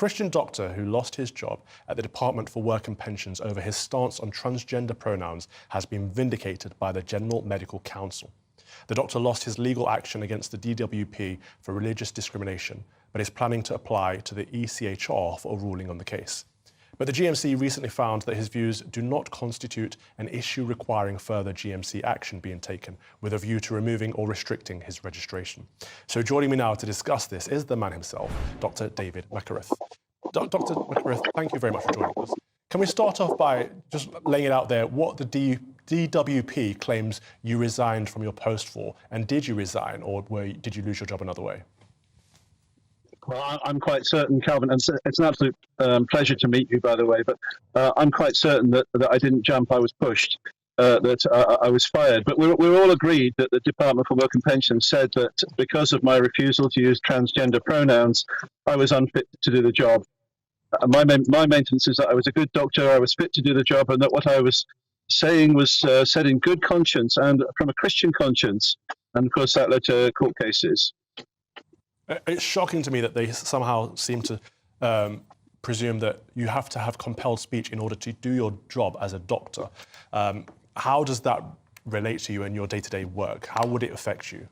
Christian doctor who lost his job at the Department for Work and Pensions over his stance on transgender pronouns has been vindicated by the General Medical Council. The doctor lost his legal action against the DWP for religious discrimination, but is planning to apply to the ECHR for a ruling on the case. But the GMC recently found that his views do not constitute an issue requiring further GMC action being taken with a view to removing or restricting his registration. So joining me now to discuss this is the man himself, Dr. David Mackereth. Dr. Mackereth, thank you very much for joining us. Can we start off by just laying it out there what the DWP claims you resigned from your post for, and did you resign, or did you lose your job another way? Well, I'm quite certain, Calvin, and it's an absolute pleasure to meet you, by the way, but I'm quite certain that I didn't jump, I was pushed, that I was fired. But we're all agreed that the Department for Work and Pensions said that because of my refusal to use transgender pronouns, I was unfit to do the job. My maintenance is that I was a good doctor, I was fit to do the job, and that what I was saying was said in good conscience and from a Christian conscience. And of course that led to court cases. It's shocking to me that they somehow seem to presume that you have to have compelled speech in order to do your job as a doctor. How does that relate to you in your day-to-day work? How would it affect you?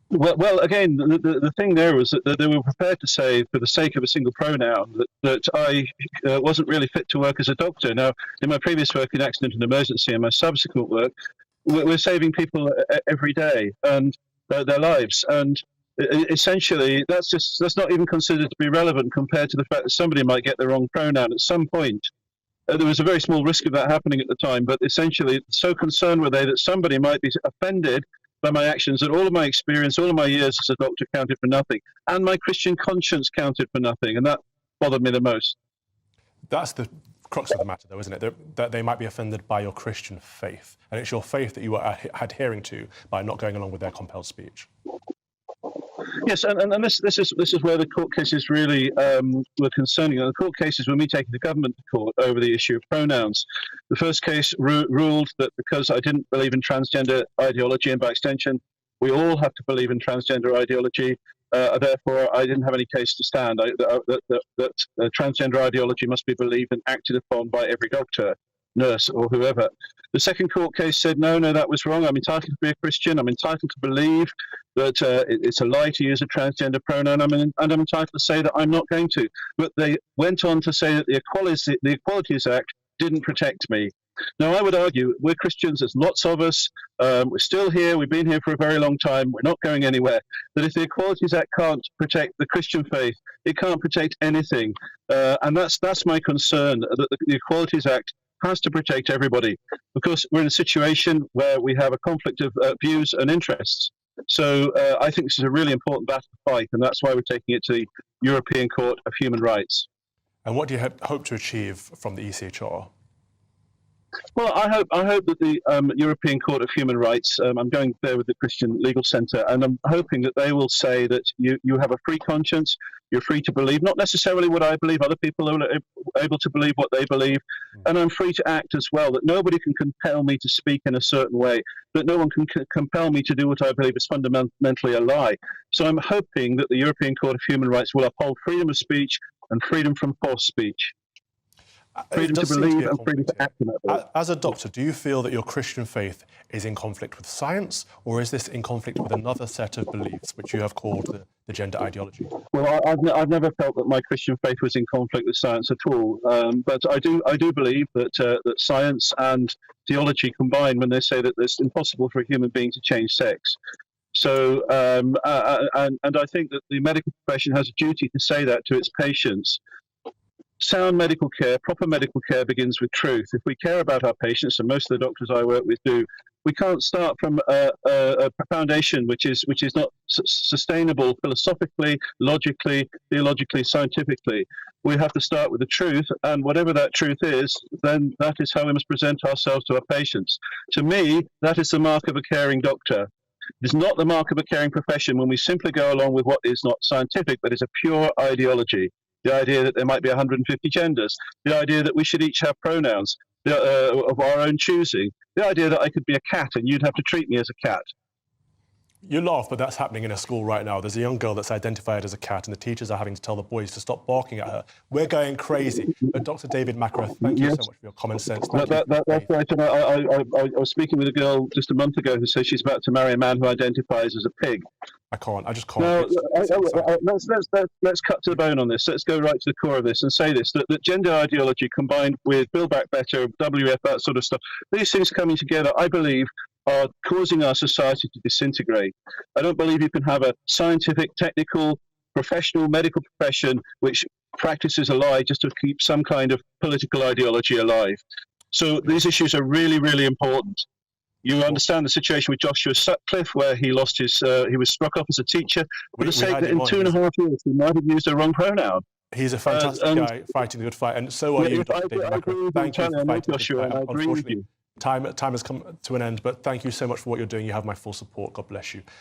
Well, again, the thing there was that they were prepared to say, for the sake of a single pronoun, that I wasn't really fit to work as a doctor. Now, in my previous work in accident and emergency and my subsequent work, we're saving people every day and their lives. And essentially, that's not even considered to be relevant compared to the fact that somebody might get the wrong pronoun at some point. There was a very small risk of that happening at the time, but essentially, so concerned were they that somebody might be offended by my actions, that all of my experience, all of my years as a doctor counted for nothing, and my Christian conscience counted for nothing, and that bothered me the most. That's the crux of the matter, though, isn't it? That they might be offended by your Christian faith, and it's your faith that you are adhering to by not going along with their compelled speech. Yes, and this is where the court cases really were concerning. The court cases, when we take the government to court over the issue of pronouns, the first case ruled that because I didn't believe in transgender ideology, and by extension, we all have to believe in transgender ideology, therefore I didn't have any case to stand. That transgender ideology must be believed and acted upon by every doctor, nurse, or whoever. The second court case said, no, that was wrong. I'm entitled to be a Christian. I'm entitled to believe that it's a lie to use a transgender pronoun, and I'm entitled to say that I'm not going to. But they went on to say that the Equalities Act didn't protect me. Now, I would argue we're Christians, there's lots of us, we're still here, we've been here for a very long time, we're not going anywhere. That if the Equalities Act can't protect the Christian faith, it can't protect anything. And that's my concern, that the Equalities Act has to protect everybody, because we're in a situation where we have a conflict of views and interests. So I think this is a really important battle to fight, and that's why we're taking it to the European Court of Human Rights. And what do you hope to achieve from the ECHR? Well, I hope that the European Court of Human Rights, I'm going there with the Christian Legal Centre, and I'm hoping that they will say that you have a free conscience, you're free to believe, not necessarily what I believe, other people are able to believe what they believe, and I'm free to act as well, that nobody can compel me to speak in a certain way, that no one can compel me to do what I believe is fundamentally a lie. So I'm hoping that the European Court of Human Rights will uphold freedom of speech and freedom from false speech. Freedom to believe and freedom to act in that way. As a doctor, do you feel that your Christian faith is in conflict with science, or is this in conflict with another set of beliefs, which you have called the gender ideology? Well, I've never felt that my Christian faith was in conflict with science at all. But I do believe that that science and theology combine when they say that it's impossible for a human being to change sex. So, and I think that the medical profession has a duty to say that to its patients. Sound medical care, proper medical care begins with truth. If we care about our patients, and most of the doctors I work with do, we can't start from a foundation which is not sustainable philosophically, logically, theologically, scientifically. We have to start with the truth, and whatever that truth is, then that is how we must present ourselves to our patients. To me, that is the mark of a caring doctor. It is not the mark of a caring profession when we simply go along with what is not scientific, but is a pure ideology. The idea that there might be 150 genders, the idea that we should each have pronouns of our own choosing, the idea that I could be a cat and you'd have to treat me as a cat. You laugh, but that's happening in a school right now. There's a young girl that's identified as a cat, and the teachers are having to tell the boys to stop barking at her. We're going crazy. But Dr. David Mackereth, thank you Yes. so much for your common sense. That's right. And I was speaking with a girl just a month ago who says she's about to marry a man who identifies as a pig. I just can't. Now, let's cut to the bone on this. Let's go right to the core of this and say this, that gender ideology combined with Build Back Better, WF, that sort of stuff, these things coming together, I believe, are causing our society to disintegrate. I don't believe you can have a scientific, technical, professional, medical profession which practices a lie just to keep some kind of political ideology alive. So these issues are really, really important. You understand the situation with Joshua Sutcliffe, where he lost his, he was struck off as a teacher for the sake that in 2.5 years he might have used the wrong pronoun. He's a fantastic guy fighting the good fight, and so are you, Dr. David Mackereth. Thank you for fighting Joshua, the good fight. I agree with you. Time has come to an end, but thank you so much for what you're doing. You have my full support. God bless you.